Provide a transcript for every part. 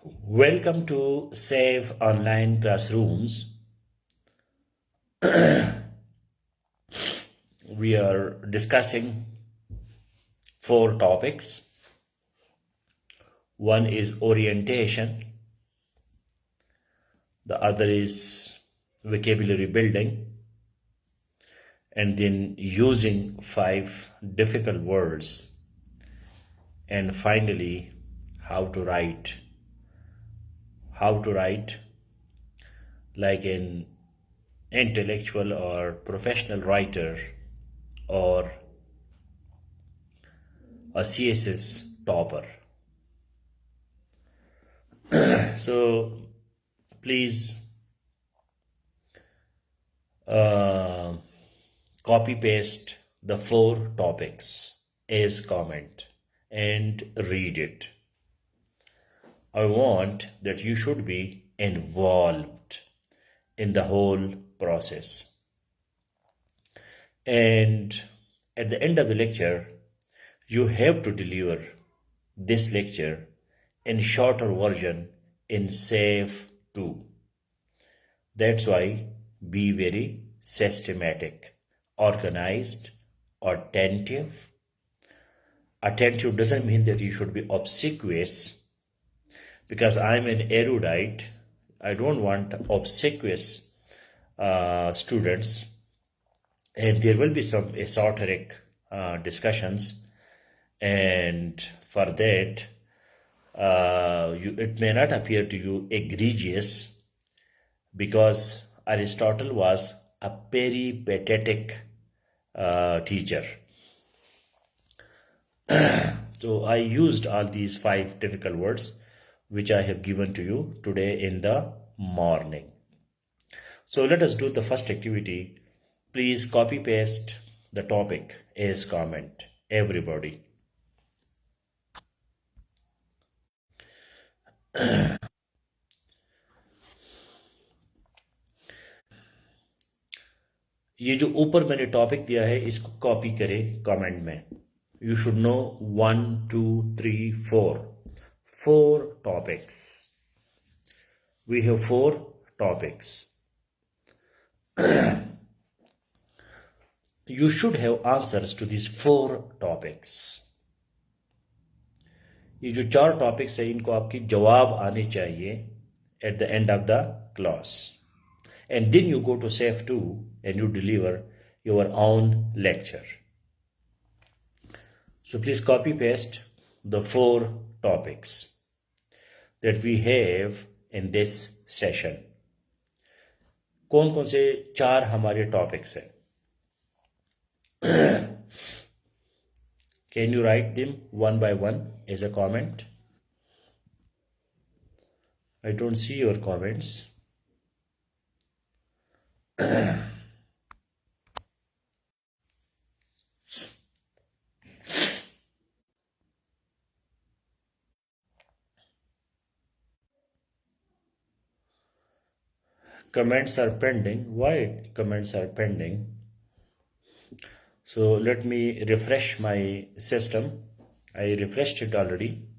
Welcome to Safe Online Classrooms. We are discussing four topics. One is orientation, the other is vocabulary building, and then using 5 difficult words, and finally how to write like an intellectual or professional writer or a CSS topper. So please copy paste the 4 topics as comment and read it. I want that you should be involved in the whole process. And at the end of the lecture, you have to deliver this lecture in shorter version in Safe 2. That's why be very systematic, organized, attentive. Attentive doesn't mean that you should be obsequious, because I'm an erudite. I don't want obsequious students, and there will be some esoteric discussions, and for that it may not appear to you egregious, because Aristotle was a peripatetic teacher. So I used all these 5 difficult words which I have given to you today in the morning. So let us do the first activity. Please copy paste the topic as comment, everybody. ये जो ऊपर मैंने topic दिया है इसको copy करें comment में. You should know 1, 2, 3, 4 topics. We have 4 topics. You should have answers to these 4 topics. ये जो 4 topics है इनको आपकी जवाब आने चाहिए at the end of the class. And then you go to Safe 2 and you deliver your own lecture. So please copy paste the 4 topics that we have in this session. कौन कौन से 4 हमारे topics हैं? Can you write them one by one as a comment? I don't see your comments. Comments are pending. Why comments are pending? So let me refresh my system. I refreshed it already.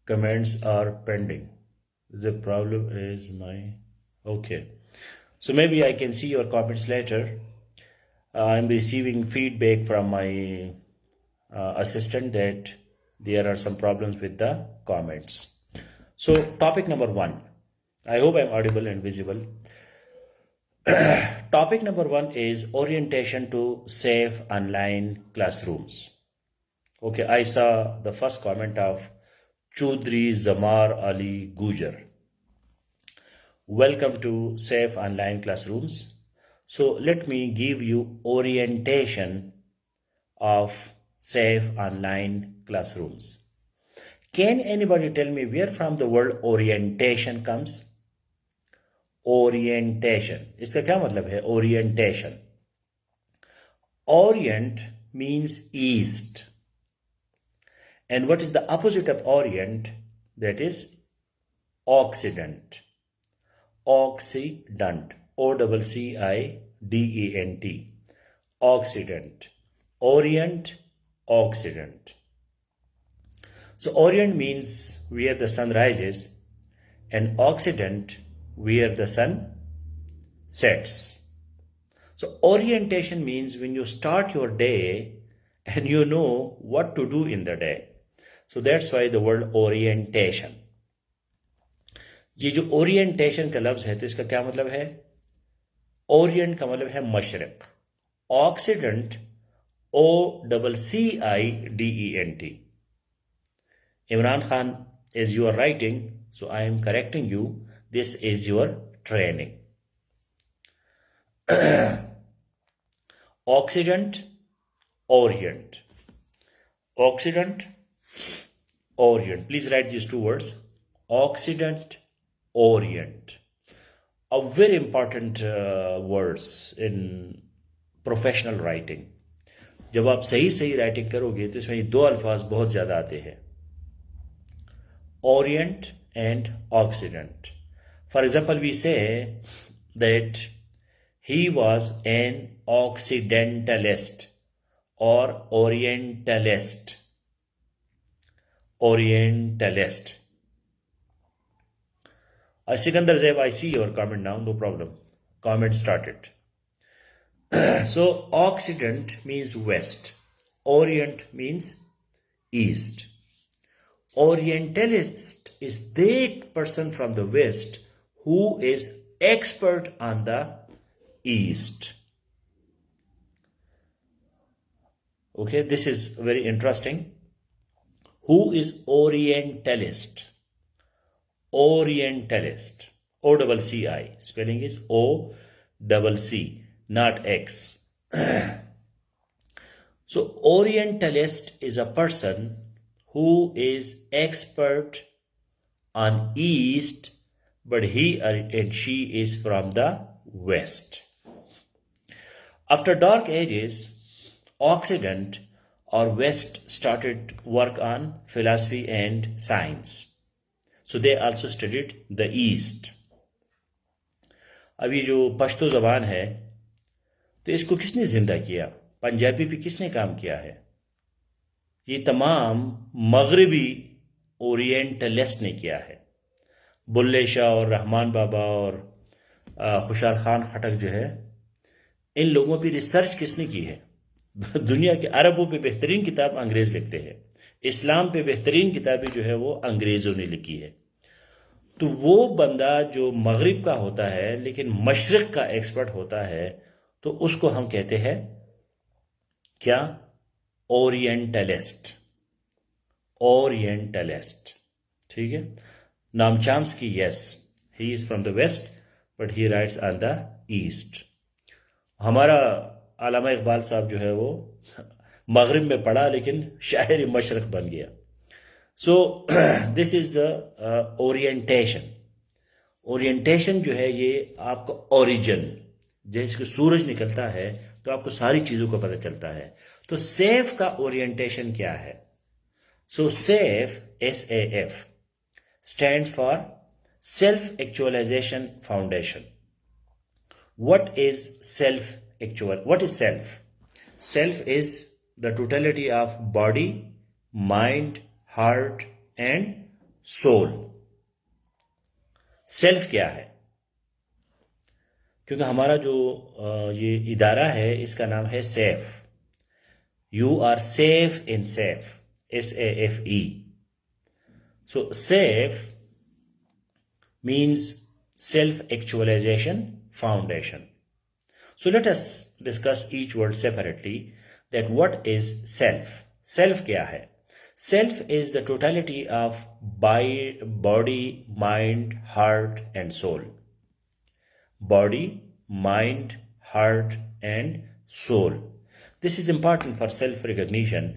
Comments are pending. The problem is okay. So maybe I can see your comments later. I'm receiving feedback from my assistant that there are some problems with the comments. So topic number 1. I hope I'm audible and visible. Topic number 1 is orientation to safe online classrooms. Okay, I saw the first comment of Chaudhry Zamar Ali Gujar. Welcome to Safe Online Classrooms. So let me give you orientation of Safe Online Classrooms. Can anybody tell me where from the word orientation comes? Orientation. इसका क्या मतलब है? Orientation. Orient means east. And what is the opposite of orient? That is Occident. Occident. Occident. Occident. Orient, Occident. So Orient means where the sun rises, and Occident where the sun sets. So orientation means when you start your day and you know what to do in the day. So that's why the word orientation. ये जो orientation का लफ्ज है तो इसका क्या मतलब है? ओरिएंट का मतलब है Mashrak, oxidant OCCIDENT. Imran Khan, as you are writing, so I am correcting you. This is your training. Occident, Orient. Occident, Orient. Please write these two words. Occident, Orient. A very important words in professional writing. जब आप सही सही writing करोगे तो इसमें ये दो अल्फाज बहुत ज़्यादा आते हैं, Orient and Occident. For example, we say that he was an Occidentalist or Orientalist. Orientalist. Sikandar Zev, I see your comment now, no problem. Comment started. So, Occident means West. Orient means East. Orientalist is that person from the West who is expert on the East. Okay, this is very interesting. Who is Orientalist? Orientalist. OCCI. Spelling is OCC, not X. So, Orientalist is a person who is expert on East, but he and she is from the West. After Dark Ages, Occident or West started work on philosophy and science. So they also studied the East. अभी जो पश्तो ज़बान है तो इसको किसने ज़िंदा किया? पंजाबी पे किसने काम किया है? ये तमाम मगरबी ओरिएंटलिस्ट ने किया है. बुल्ले शाह और रहमान बाबा और खुशाल खान खटक जो है, इन लोगों पे रिसर्च किसने की है? दुनिया के अरबों पे बेहतरीन किताब अंग्रेज लिखते हैं, इस्लाम पे बेहतरीन किताबें जो है वो अंग्रेज़ों ने लिखी है. तो वो बंदा जो मगरिब का होता है लेकिन मशरिक का एक्सपर्ट होता है, तो उसको हम कहते हैं क्या? ओरिएंटलिस्ट. ओरिएंटलिस्ट. ठीक है. नाम Chomsky, yes, he is from the West but he writes on the East. हमारा अल्लामा इकबाल साहब जो है वो मगरिब में पढ़ा लेकिन शायर मशरक बन गया. सो दिस इज ओरिएंटेशन. ओरिएंटेशन जो है ये आपका ओरिजिन, जैसे कि सूरज निकलता है तो आपको सारी चीज़ों का पता चलता है. तो सेफ का ओरिएंटेशन क्या है? सो safe, SAF, stands for Self-Actualization Foundation. What is self-actual? What is self? Self is the totality of body, mind, heart and soul. Self क्या है? क्योंकि हमारा जो ये इदारा है इसका नाम है SAFE. You are safe in SAFE, SAFE. So SAFE means self-actualization foundation. So let us discuss each word separately. That what is self? Self क्या है? Self is the totality of body, mind, heart and soul. Body, mind, heart and soul. This is important for self recognition.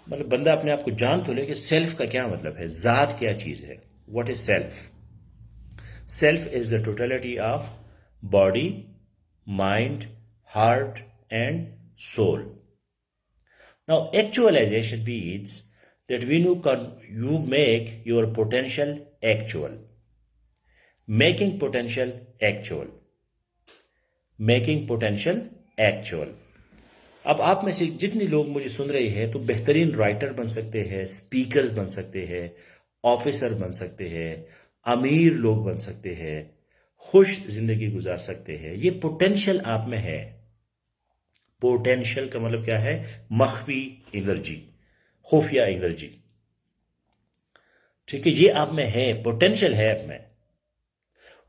मतलब बंदा अपने आप को जान तो ले कि सेल्फ का क्या मतलब है, जात क्या चीज़ है. What is self? Self is the totality of body, mind, heart and soul. Now actualization means that when you make your potential actual. Making potential actual. Making potential actual. अब आप में से जितने लोग मुझे सुन रहे हैं तो बेहतरीन राइटर बन सकते हैं, स्पीकर्स बन सकते हैं, ऑफिसर बन सकते हैं, अमीर लोग बन सकते हैं, खुश जिंदगी गुजार सकते हैं। ये पोटेंशियल आप में है। पोटेंशियल का मतलब क्या है? मख्फी एनर्जी, खुफिया एनर्जी। ठीक है, ये आप में है, पोटेंशियल है आप में।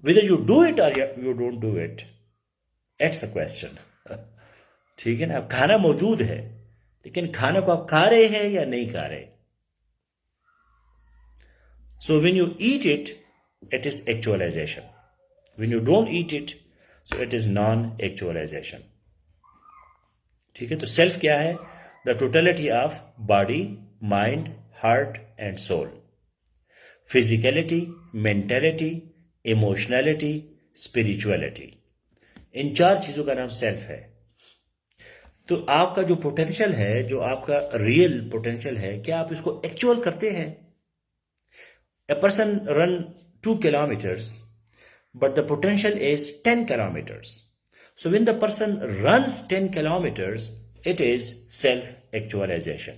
Whether you do it or you don't do it, that's the question. ठीक है ना? अब खाना मौजूद है, लेकिन खाना को आप खा रहे हैं या नहीं खा रहे? So when you eat it, it is actualization. When you don't eat it, so it is non-actualization. ठीक है, तो सेल्फ क्या है? The totality of body, mind, heart and soul. Physicality, mentality, emotionality, spirituality, in 4 चीजों का नाम self है। तो आपका जो पोटेंशियल है, जो आपका रियल पोटेंशियल है, क्या आप इसको एक्चुअल करते हैं? A person run 2 kilometers, but the potential is 10 kilometers. So when the person runs 10 kilometers, it is self-actualization.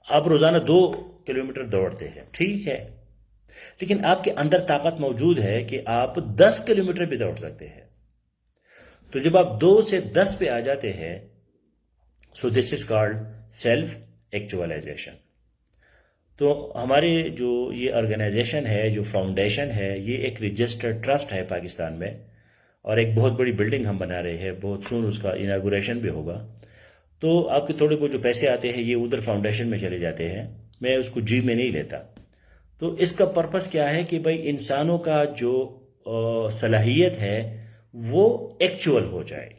आप रोजाना 2 किलोमीटर दौड़ते हैं, ठीक है, लेकिन आपके अंदर ताकत मौजूद है कि आप 10 किलोमीटर भी दौड़ सकते हैं। तो जब आप 2 से 10 पे आ जाते हैं, so this is called self actualization. तो हमारे जो ये ऑर्गेनाइजेशन है, जो फाउंडेशन है, ये एक रजिस्टर्ड ट्रस्ट है पाकिस्तान में, और एक बहुत बड़ी बिल्डिंग हम बना रहे हैं, बहुत सून उसका इनागुरेशन भी होगा। तो आपके थोड़े बहुत जो पैसे आते हैं ये उधर फाउंडेशन में चले जाते हैं, मैं उसको जी में नहीं लेता। तो इसका पर्पस क्या है कि भाई इंसानों का जो सलाहियत है वो एक्चुअल हो जाए।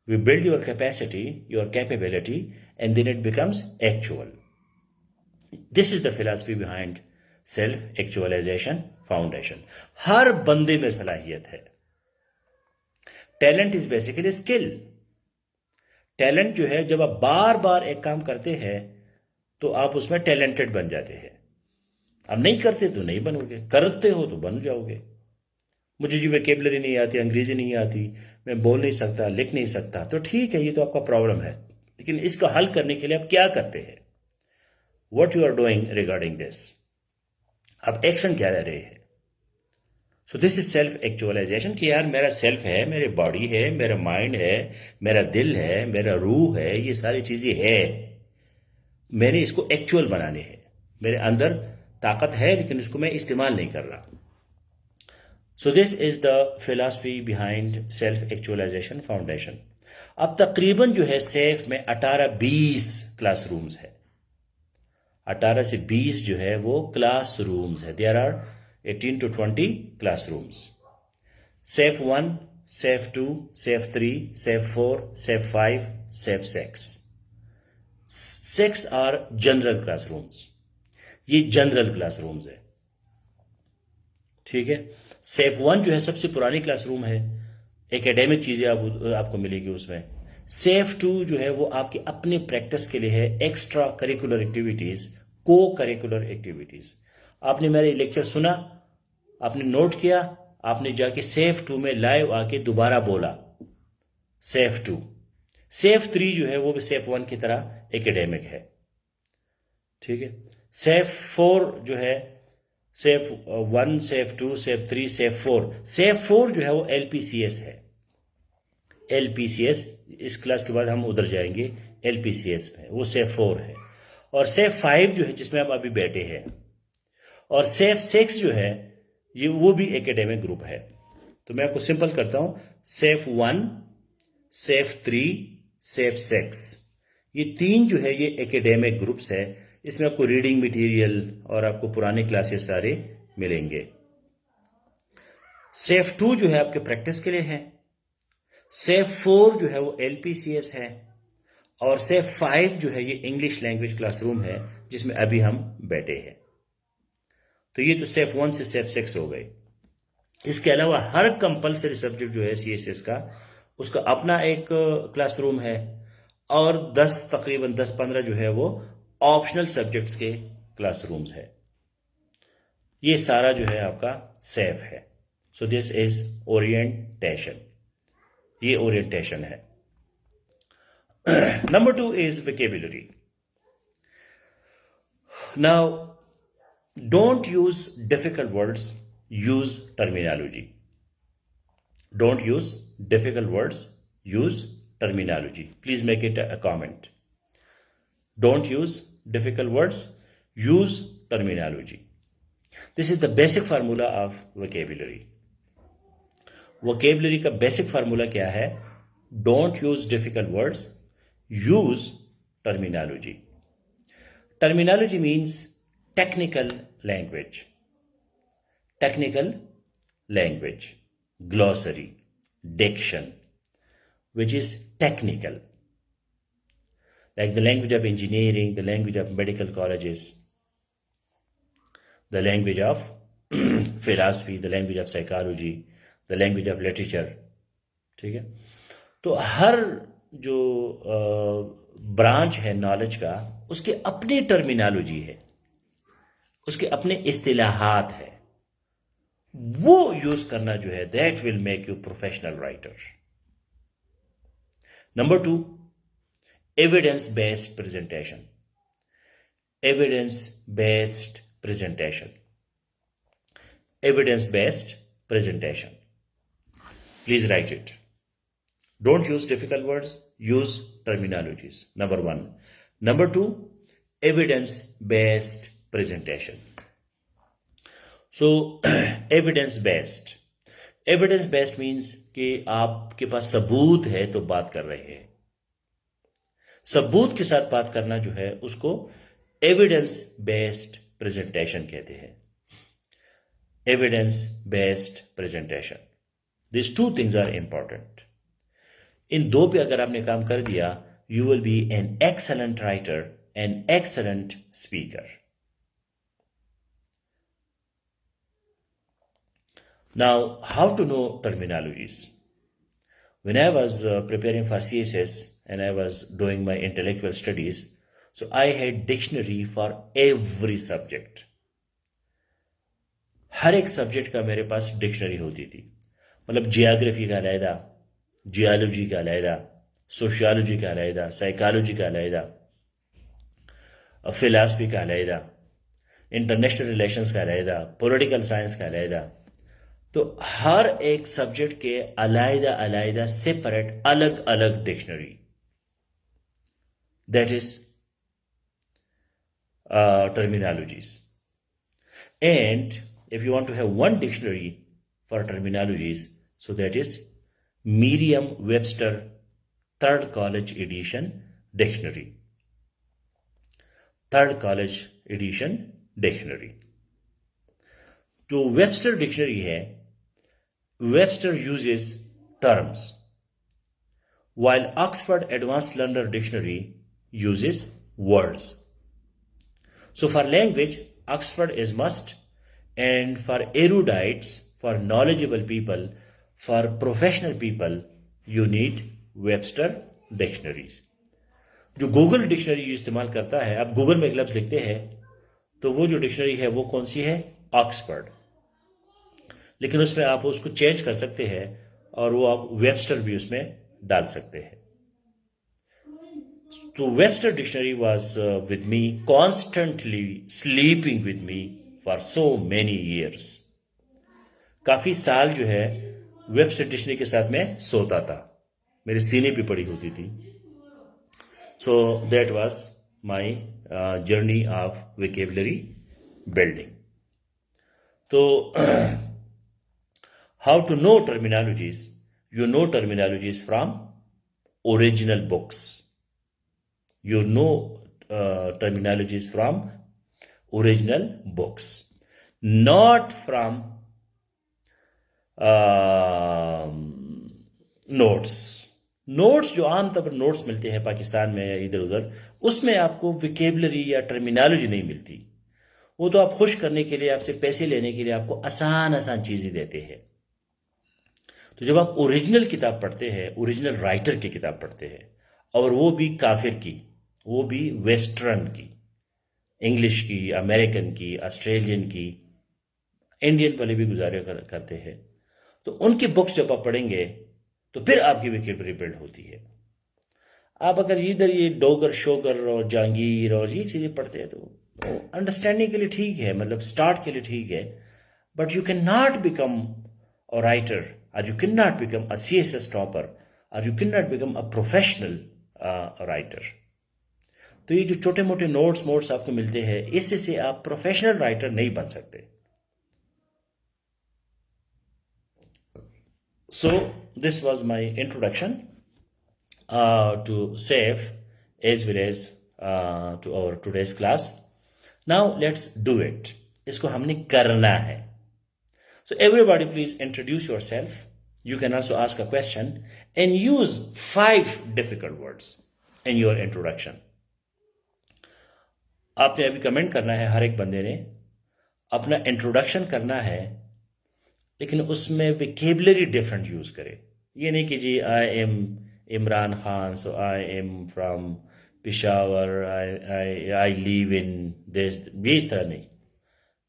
We build your capacity, your capability, and then it becomes actual. This is the philosophy behind self actualization foundation. हर बंदे में सलाहियत है। Talent is basically skill. Talent जो है, जब आप बार बार एक काम करते हैं तो आप उसमें टैलेंटेड बन जाते हैं। आप नहीं करते तो नहीं बनोगे, करते हो तो बन जाओगे। मुझे जी वोकैबुलरी नहीं आती, अंग्रेजी नहीं आती, मैं बोल नहीं सकता, लिख नहीं सकता, तो ठीक है, ये तो आपका प्रॉब्लम है, लेकिन इसका हल करने के लिए आप क्या करते हैं? What you are doing regarding this? आप एक्शन क्या ले रहे हैं? So this is self actualization कि यार मेरा सेल्फ है, मेरी बॉडी है, मेरा माइंड है, मेरा दिल है, मेरा रूह है, ये सारी चीजें है, मैंने इसको एक्चुअल बनाने हैं। मेरे अंदर ताकत है लेकिन इसको मैं इस्तेमाल नहीं कर रहा। So this is the philosophy behind self actualization foundation. अब तकरीबन जो है सेफ में 18-20 क्लासरूम्स है। 18 से 20 जो है वो क्लासरूम्स है। There are 18 to 20 classrooms. SAFE 1, SAFE 2, SAFE 3, SAFE 4, SAFE 5, SAFE 6. 6 are general classrooms. ये जनरल क्लासरूम्स है, ठीक है। SAFE 1 जो है सबसे पुरानी क्लासरूम है, एकेडमिक चीजें आपको मिलेगी उसमें। SAFE 2 जो है वो आपकी अपने प्रैक्टिस के लिए है, एक्स्ट्रा करिकुलर एक्टिविटीज, को करिकुलर एक्टिविटीज। आपने मेरे लेक्चर सुना, आपने नोट किया, आपने जाके SAFE 2 में लाइव आके दोबारा बोला SAFE 2। SAFE 3 जो है वो भी SAFE 1 की तरह एकेडमिक है, ठीक है। SAFE 4 जो है, SAFE 1, SAFE 2, SAFE 3, SAFE 4। SAFE 4 जो है वो LPCS है। LPCS, इस क्लास के बाद हम उधर जाएंगे LPCS में, वो SAFE 4 है। और SAFE 5 जो है जिसमें आप अभी बैठे हैं, और SAFE 6 जो है ये वो भी एकेडमिक ग्रुप है। तो मैं आपको सिंपल करता हूं, SAFE 1, SAFE 3, SAFE 6, ये 3 जो है ये एकेडमिक ग्रुप्स है। इसमें आपको रीडिंग मटेरियल और आपको पुराने क्लासेस सारे मिलेंगे। SAFE 2 जो है आपके प्रैक्टिस के लिए है। SAFE 4 जो है वो LPCS है, और SAFE 5 जो है ये इंग्लिश लैंग्वेज क्लासरूम है जिसमें अभी हम बैठे हैं। तो ये तो SAFE 1 से SAFE 6 हो गए। इसके अलावा हर कंपलसरी सब्जेक्ट जो है CSS का, उसका अपना एक क्लासरूम है, और तकरीबन 10-15 जो है वो ऑप्शनल सब्जेक्ट्स के क्लासरूम्स है। ये सारा जो है आपका SAFE है। सो दिस इज ओरिएंटेशन, ये ओरिएंटेशन है। Number two is vocabulary. Now, don't use difficult words, use terminology. Don't use difficult words, use terminology. Please make it a comment. Don't use difficult words, use terminology. This is the basic formula of vocabulary. Vocabulary का basic formula क्या है? Don't use difficult words, use terminology. Terminology means technical language. Technical language, glossary, diction, which is technical. Like the language of engineering, the language of medical colleges, the language of philosophy, the language of psychology, the language of literature. ठीक है, तो हर जो branch है knowledge का, उसके अपने terminology है, उसके अपने इस्तिलाहात है, वो यूज करना जो है, that will make you professional writer. Number two, evidence based presentation. Evidence based presentation. Evidence based presentation. Please write it. Don't use difficult words, use terminologies. Number one. Number two, evidence based presentation. So evidence based. Evidence based means कि आपके पास सबूत है तो बात कर रहे हैं. सबूत के साथ बात करना जो है उसको एविडेंस बेस्ड प्रेजेंटेशन कहते हैं. Evidence based presentation. This two things are important. इन दो पे अगर आपने काम कर दिया, you will be an excellent writer, an excellent speaker. Now, how to know terminologies. When I was preparing for CSS and I was doing my intellectual studies, so I had dictionary for every subject. हर एक subject का मेरे पास dictionary होती थी. मतलब geography का अलहदा, geology का अलहदा, सोशियोलॉजी का अलहदा, साइकोलॉजी का अलहदा, फिलॉसफी का अलहदा, इंटरनेशनल रिलेशंस का अलहदा, पॉलिटिकल साइंस का अलहदा. तो हर एक सब्जेक्ट के अलहदा अलहदा सेपरेट अलग अलग dictionary. That is terminologies. And if you want to have one dictionary for terminologies, so that is Merriam-Webster Third College Edition Dictionary. Third College Edition Dictionary. जो Webster Dictionary है, Webster uses terms, while Oxford Advanced Learner Dictionary uses words. So for language, Oxford is must, and for erudites, for knowledgeable people, for professional people, you need Webster dictionaries. जो Google dictionary इस्तेमाल करता है, आप Google में एक लफ्ज लिखते हैं तो वो जो डिक्शनरी है वो कौन सी है? ऑक्सफर्ड. लेकिन उसमें आप उसको चेंज कर सकते हैं और वो आप वेबस्टर भी उसमें डाल सकते हैं. So Webster Dictionary was with me, constantly sleeping with me for so many years. काफी साल जो है Webster Dictionary के साथ में सोता था, मेरे सीने पे पड़ी होती थी. So that was my journey of vocabulary building. So how to know terminologies? You know terminologies from original books. You know terminologies from original books, not from notes. Notes जो आमतौर पर नोट्स मिलते हैं पाकिस्तान में या इधर उधर, उसमें आपको विकेबलरी या टर्मिनोलॉजी नहीं मिलती. वो तो आप खुश करने के लिए, आपसे पैसे लेने के लिए आपको आसान आसान चीज़ें देते हैं. तो जब आप ओरिजिनल किताब पढ़ते हैं, ओरिजिनल राइटर की किताब पढ़ते हैं, और वो भी काफिर की, वो भी वेस्टर्न की, इंग्लिश की, अमेरिकन की, ऑस्ट्रेलियन की, इंडियन वाले भी गुजारे करते हैं, तो उनकी बुक्स जब आप पढ़ेंगे तो फिर आपकी वोकैबुलरी बिल्ड होती है. आप अगर इधर ये डोगर शोगर और जहांगीर और ये चीज़ें पढ़ते हैं तो अंडरस्टैंडिंग के लिए ठीक है, मतलब स्टार्ट के लिए ठीक है, but you can not become a writer, और you can not become a CSS topper, और you can not become a professional writer. तो ये जो छोटे मोटे नोट्स मोट्स आपको मिलते हैं, इससे से आप प्रोफेशनल राइटर नहीं बन सकते। So this was my introduction to SAFE as well as to our today's class. Now let's do it. इसको हमने करना है. So everybody please introduce yourself. You can also ask a question and use 5 difficult words in your introduction. आपने अभी comment करना है, हर एक बंदे ने अपना इंट्रोडक्शन करना है, लेकिन उसमें विकेबलरी डिफरेंट यूज करे। ये नहीं कि जी I am Imran Khan, so I am from Peshawar, I live in this, ये इस तरह नहीं।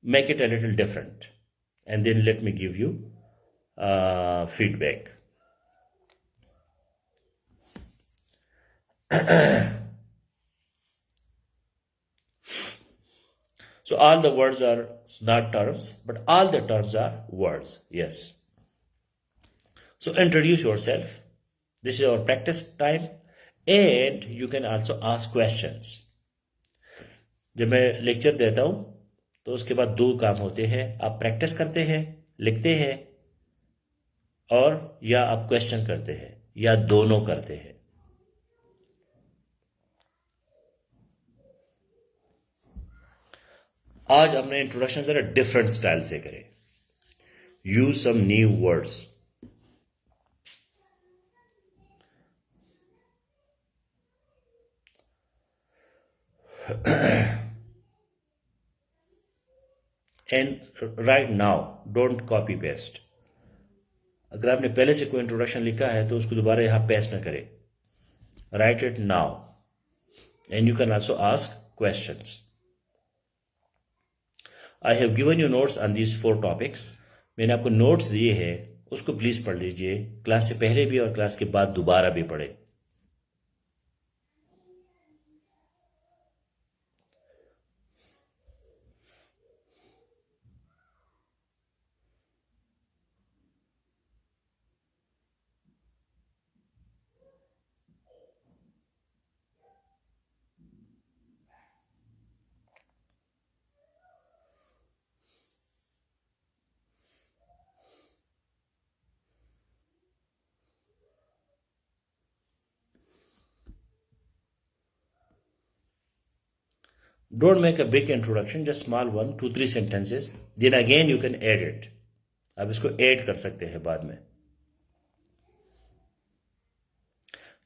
Make it a little different and then let me give you feedback. So all the words are not terms, but all the terms are words. Yes. So introduce yourself. This is our practice time, and you can also ask questions. जब मैं lecture देता हूँ तो उसके बाद 2 काम होते हैं, आप प्रैक्टिस करते हैं, लिखते हैं, और या आप क्वेश्चन करते हैं, या दोनों करते हैं। आज हमने इंट्रोडक्शन जरा डिफरेंट स्टाइल से करें। Use some new words. And right now, don't copy paste. अगर आपने पहले से कोई इंट्रोडक्शन लिखा है तो उसको दोबारा यहां पेस्ट ना करें। Right it now and you can also ask questions. I have given you notes on these 4 topics. मैंने आपको नोट्स दिए हैं, उसको प्लीज पढ़ लीजिए, क्लास से पहले भी और क्लास के बाद दोबारा भी पढ़े। Don't make a big introduction, just small one, 2-3 sentences. Then again you can add it. आप इसको ऐड कर सकते हैं बाद में।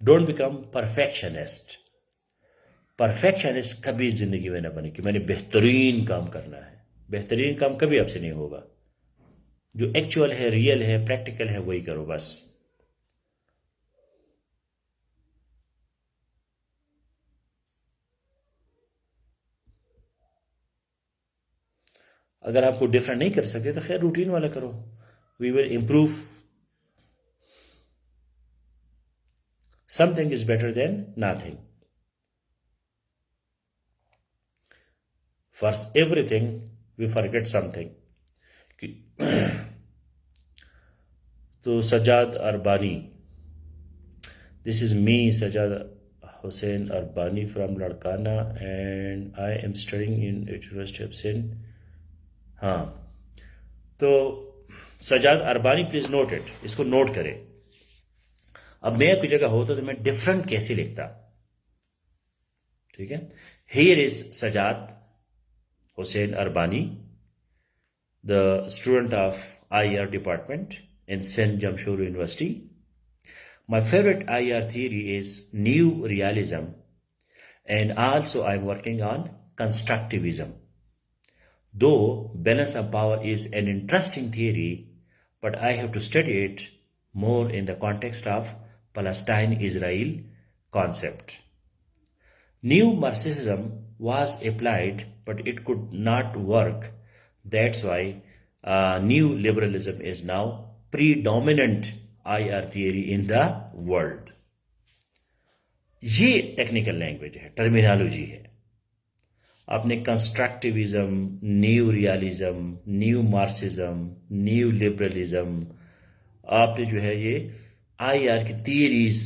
Don't become perfectionist. परफेक्शनिस्ट कभी जिंदगी में ना बने कि मैंने बेहतरीन काम करना है। बेहतरीन काम कभी आपसे नहीं होगा। जो एक्चुअल है, रियल है, प्रैक्टिकल है, वही करो बस। अगर आपको डिफरेंट नहीं कर सकते तो खैर रूटीन वाला करो। We will improve. Something is better than nothing. For everything we forget something. तो Sajjad Arbani, this is me Sajjad Hussain Arbani from Ladkana and I am studying in University of Sindh। हाँ, तो Sajjad Arbani please note it, इसको note करें। अब मैं आपकी जगह होता तो मैं डिफरेंट कैसे लिखता, ठीक है। Here is Sajjad Hussain Arbani, the student of IR department in St. Jamshur University. My favorite IR theory is New Realism, and also I'm working on Constructivism. Though balance of power is an interesting theory, but I have to study it more in the context of Palestine-Israel concept. New Marxism was applied, but it could not work. That's why new liberalism is now predominant IR theory in the world. ये technical language है, terminology है। आपने constructivism, new realism, new Marxism, new liberalism, आपने जो है ये IR की theories,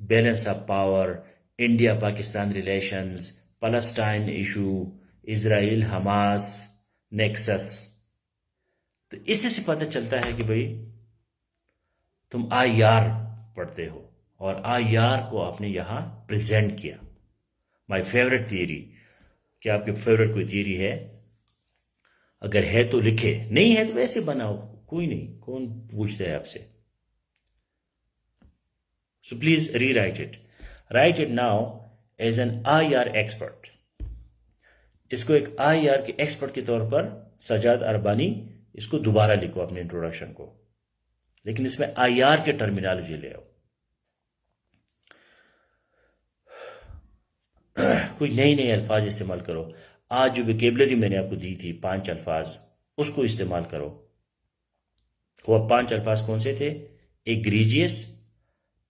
balance of power, India Pakistan relations, Palestine issue, Israel Hamas nexus, तो इससे से पता चलता है कि भाई तुम आईआर पढ़ते हो और आईआर को आपने यहां प्रेजेंट किया। My favourite theory. क्या आपके फेवरेट कोई थियरी है? अगर है तो लिखे, नहीं है तो वैसे बनाओ, कोई नहीं, कौन पूछता है आपसे। So please rewrite it, write it now as an IR expert. इसको एक आईआर के एक्सपर्ट के तौर पर सजाद अरबानी, इसको दोबारा लिखो अपने इंट्रोडक्शन को, लेकिन इसमें आईआर के टर्मिनोलॉजी ले आओ। कोई नए नए अल्फाज इस्तेमाल करो। आज जो विकेबलरी मैंने आपको दी थी 5 अल्फाज, उसको इस्तेमाल करो। वो 5 अल्फाज कौन से थे? Egregious,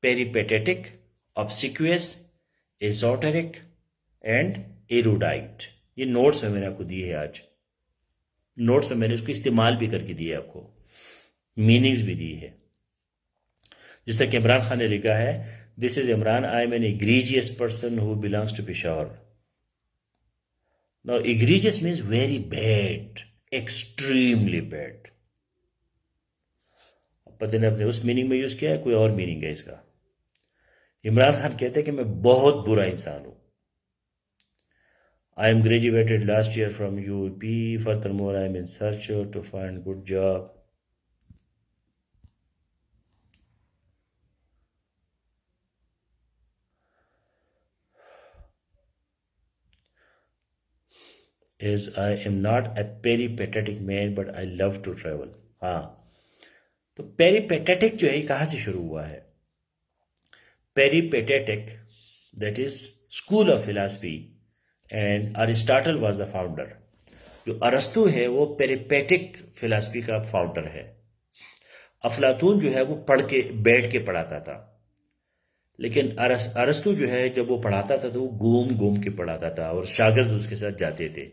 peripatetic, obsequious, esoteric and erudite. ये नोट्स में मैंने आपको दी है। आज नोट्स में मैंने उसको इस्तेमाल भी करके दिया है, आपको मीनिंग्स भी दी है। जिस तरह इमरान खान ने लिखा है, this is Imran, I am an egregious person who belongs to Peshawar. Now egregious means very bad, extremely bad. पता ने अपने उस मीनिंग में यूज किया है, कोई और मीनिंग है इसका। इमरान खान कहते हैं कि मैं बहुत बुरा इंसान हूं। I am graduated last year from UP. Furthermore, I am in search to find good job. As I am not a peripatetic man, but I love to travel. हाँ, तो पेरिपेटेटिक जो है कहाँ से शुरू हुआ है? Peripatetic, that is school of philosophy, and Aristotle was the founder. जो अरस्तु है वो पेरिपेटिक फिलॉसफी का फाउंडर है। अफलातून जो है वो पढ़ के बैठ के पढ़ाता था, लेकिन अरस्तु जो है जब वो पढ़ाता था तो वो घूम घूम के पढ़ाता था और शागिर्द उसके साथ जाते थे।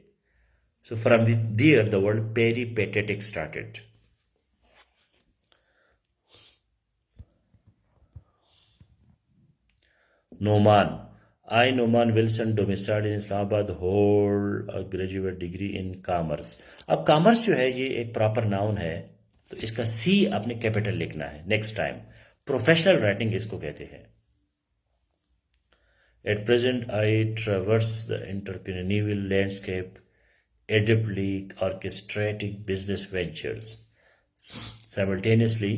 So from there the word peripatetic started. Noman, I, Noman Wilson, domiciled in Islamabad, hold a graduate degree in commerce. अब कॉमर्स जो है ये एक प्रॉपर नाउन है, तो इसका सी आपने कैपिटल लिखना है नेक्स्ट टाइम। प्रोफेशनल राइटिंग इसको कहते हैं। At present, I traverse the entrepreneurial landscape, adeptly orchestrating business ventures. Simultaneously,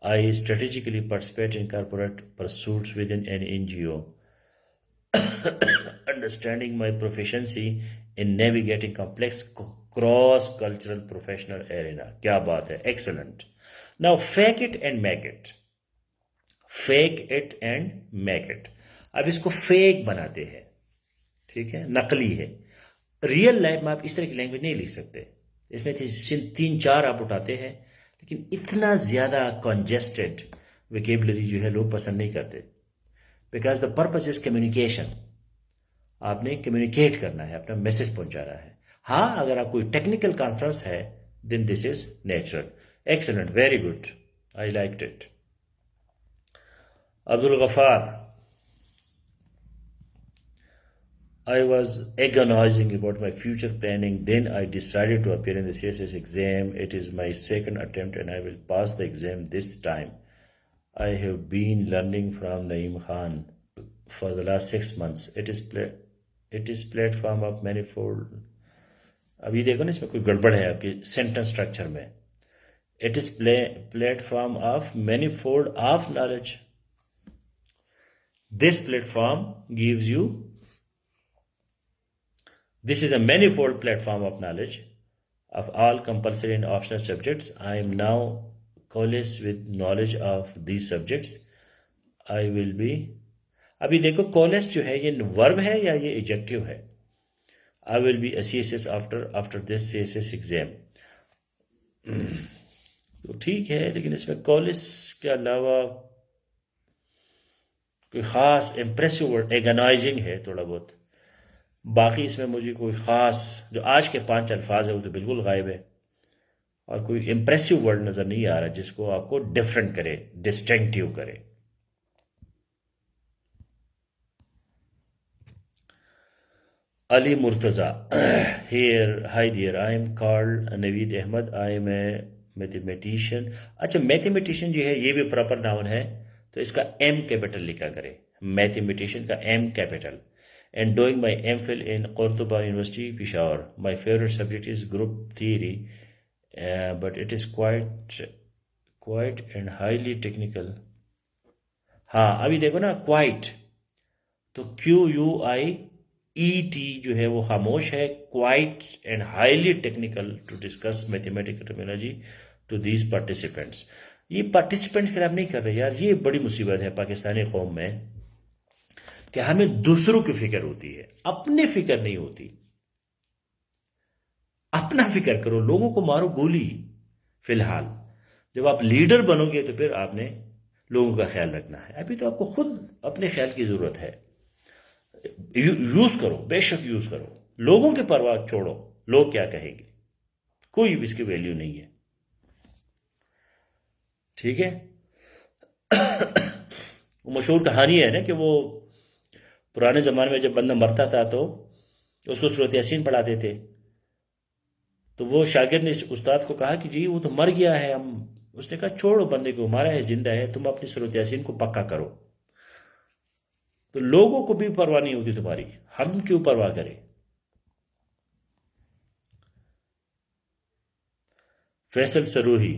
I strategically participate in corporate pursuits within an NGO, understanding my proficiency in navigating complex cross-cultural professional arena. क्या बात है, excellent. Now fake it and make it. Fake it and make it. अब इसको fake बनाते हैं, ठीक है, नकली है। रियल लाइफ में आप इस तरह की लैंग्वेज नहीं लिख सकते। इसमें 3-4 आप उठाते हैं, लेकिन इतना ज्यादा कॉन्जेस्टेड विकेबलरी जो है लोग पसंद नहीं करते, because the purpose is communication. आपने कम्युनिकेट करना है, अपना मैसेज पहुंचाना है। हाँ, अगर आप कोई टेक्निकल कॉन्फ्रेंस है, then this is natural. Excellent, very good, I liked it. Abdul Ghaffar, I was agonizing about my future planning. Then I decided to appear in the CSS exam. It is my second attempt and I will pass the exam this time. I have been learning from Naeem Khan for the last 6 months. It is platform of manifold. अभी देखो ना, इसमें कोई गड़बड़ है आपकी sentence structure में। It is platform of manifold of knowledge. This platform gives you. This is a manifold platform of knowledge of all compulsory and optional subjects. I am now coalesce with knowledge of these subjects. I will be. अभी देखो coalesce जो है ये verb है या ये adjective है? I will be a CSS after this CSS exam. तो ठीक है, लेकिन इसमें coalesce के अलावा कोई ख़ास इम्प्रेसिव वर्ड एगनाइजिंग है थोड़ा बहुत, बाकी इसमें मुझे कोई ख़ास जो आज के 5 अल्फाज है वो तो बिल्कुल गायब है, और कोई इम्प्रेसिव वर्ड नज़र नहीं आ रहा जिसको आपको डिफरेंट करे, डिस्टिंक्टिव करे। Ali Murtaza. Here, hi dear, I am called Naveed Ahmed. I am a mathematician. अच्छा, मैथमेटिशियन जो है ये भी प्रॉपर नाउन है, तो इसका एम कैपिटल लिखा करें, मैथमेटिशियन का M capital. And doing my MPhil in Qurtuba university Peshawar. My favourite subject is group theory, but it is quite and highly technical. हाँ, अभी देखो ना, क्वाइट तो QUIET जो है वो खामोश है, quiet and highly technical to discuss mathematical terminology to these participants. ये पार्टिसिपेंट्स के लिए हम नहीं कर रहे यार, ये बड़ी मुसीबत है पाकिस्तानी कौम में कि हमें दूसरों की फिक्र होती है, अपनी फिक्र नहीं होती। अपना फिक्र करो, लोगों को मारो गोली। फिलहाल जब आप लीडर बनोगे तो फिर आपने लोगों का ख्याल रखना है, अभी तो आपको खुद अपने ख्याल की जरूरत है। यूज करो, बेशक यूज करो, लोगों की परवाह छोड़ो, लोग क्या कहेंगे, कोई भी इसकी वैल्यू नहीं है। ठीक है। वो मशहूर कहानी है ना कि वो पुराने जमाने में जब बंदा मरता था तो उसको सूरत यासीन पढ़ाते थे, तो वो शागिर्द ने इस उस्ताद को कहा कि जी वो तो मर गया है, हम उसने कहा छोड़ो बंदे को, मारा है जिंदा है, तुम अपनी सूरत यासीन को पक्का करो। तो लोगों को भी परवाह नहीं होती तुम्हारी, हम क्यों परवाह करें। Faisal Saruhi,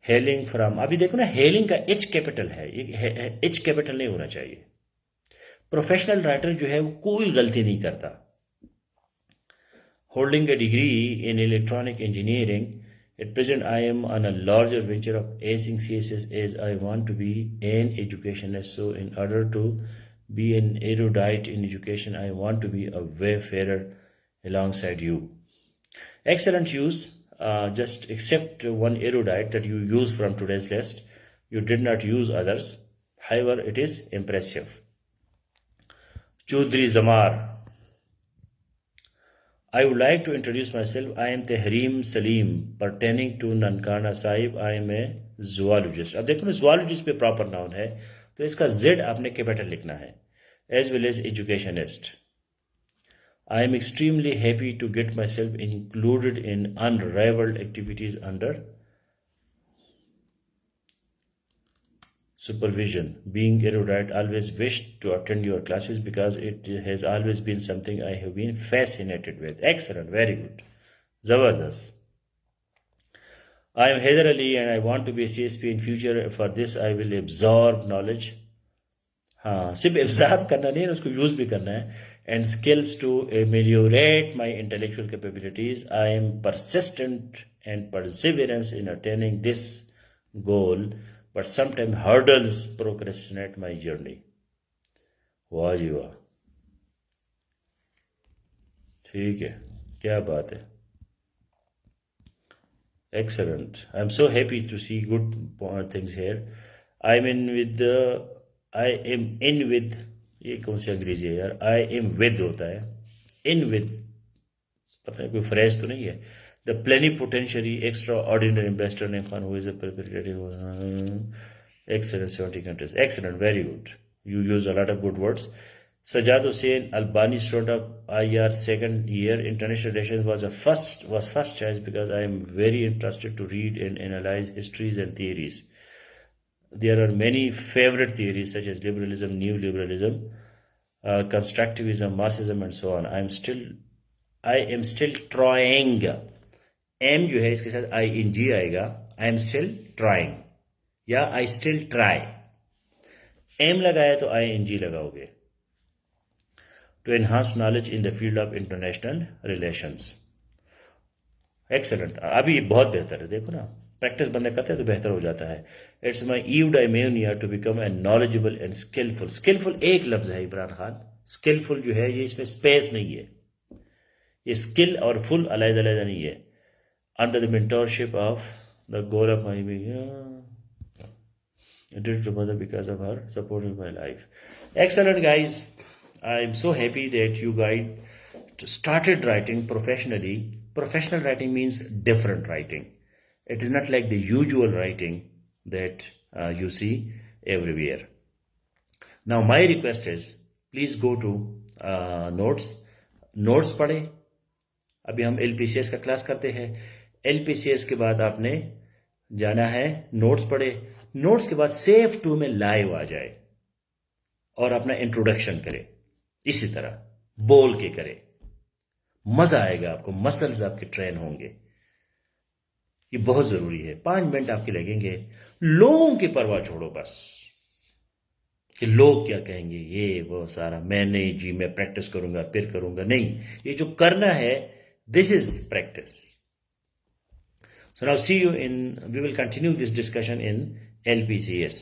hailing from. अभी देखो ना, हेलिंग का एच कैपिटल है, एच कैपिटल नहीं होना चाहिए। प्रोफेशनल राइटर जो है वो कोई गलती नहीं करता। Holding a degree in electronic engineering, at present I am on a larger venture of acing CSS as I want to be an educationist. So in order to be an erudite in education, I want to be a wayfarer alongside you. Excellent use. Just accept one erudite that you use from today's list. You did not use others. However, it is impressive. Chaudhry Zamar. I would like to introduce myself. I am Tehreem Salim, pertaining to Nankana Sahib. I am a zoologist. अब देखो ना, zoologist पे proper noun है, तो इसका Z आपने capital लिखना है, as well as educationist. I am extremely happy to get myself included in unrivaled activities under supervision. Being erudite, always wished to attend your classes because it has always been something I have been fascinated with. Excellent, very good. Zabardast. I am Haider Ali and I want to be a CSP in future. For this I will absorb knowledge. हाँ, सिर्फ absorb करना नहीं है, उसको use भी करना है। And skills to ameliorate my intellectual capabilities. I am persistent and perseverance in attaining this goal, but sometime hurdles procrastinate my journey. वाह जी वाह, ठीक है, क्या बात है। Excellent. I'm so happy to see good things here. I'm in with the I am in with, ये कौन सी अंग्रेजी है यार, I am with होता है, in with पता नहीं कोई फ्रेज तो नहीं है। The plenipotentiary extraordinary ambassador Naim Khan, who is a perpetrator, excellent 70 countries. Excellent, very good. You use a lot of good words. Sajad Hussain, Albani student of IR second year international relations, was first choice because I am very interested to read and analyze histories and theories. There are many favorite theories such as liberalism, neoliberalism, constructivism, Marxism, and so on. I am still trying. M जो है इसके साथ ING आएगा. I am still trying या I still try. M लगाया तो ING लगाओगे. To enhance knowledge in the field of international relations. Excellent. अभी बहुत बेहतर है, देखो ना, प्रैक्टिस बंदे करते हैं तो बेहतर हो जाता है। It's my eudaimonia to become a knowledgeable and skilful. Skilful एक लफ्ज है इमरान खान, स्किलफुल जो है ये इसमें स्पेस नहीं है, ये स्किल और फुल अलग-अलग नहीं है। Under the mentorship of the goal of my, I did it to mother because of her support in my life. Excellent, guys. I'm so happy that you guys started writing professionally. Professional writing means different writing. It is not like the usual writing that you see everywhere. Now, my request is please go to notes पढ़े. अभी हम LPCS का class करते हैं. LPCS के बाद आपने जाना है नोट्स पढ़े. नोट्स के बाद सेफ 2 में लाइव आ जाए और अपना इंट्रोडक्शन करे. इसी तरह बोल के करे. मजा आएगा आपको, मसल्स आपके ट्रेन होंगे. ये बहुत जरूरी है. 5 मिनट आपके लगेंगे. लोगों की परवाह छोड़ो बस कि लोग क्या कहेंगे, ये वो सारा. मैं नहीं जी, मैं प्रैक्टिस करूंगा फिर करूंगा. नहीं, ये जो करना है, this is practice. So now see you we will continue this discussion in LPCS.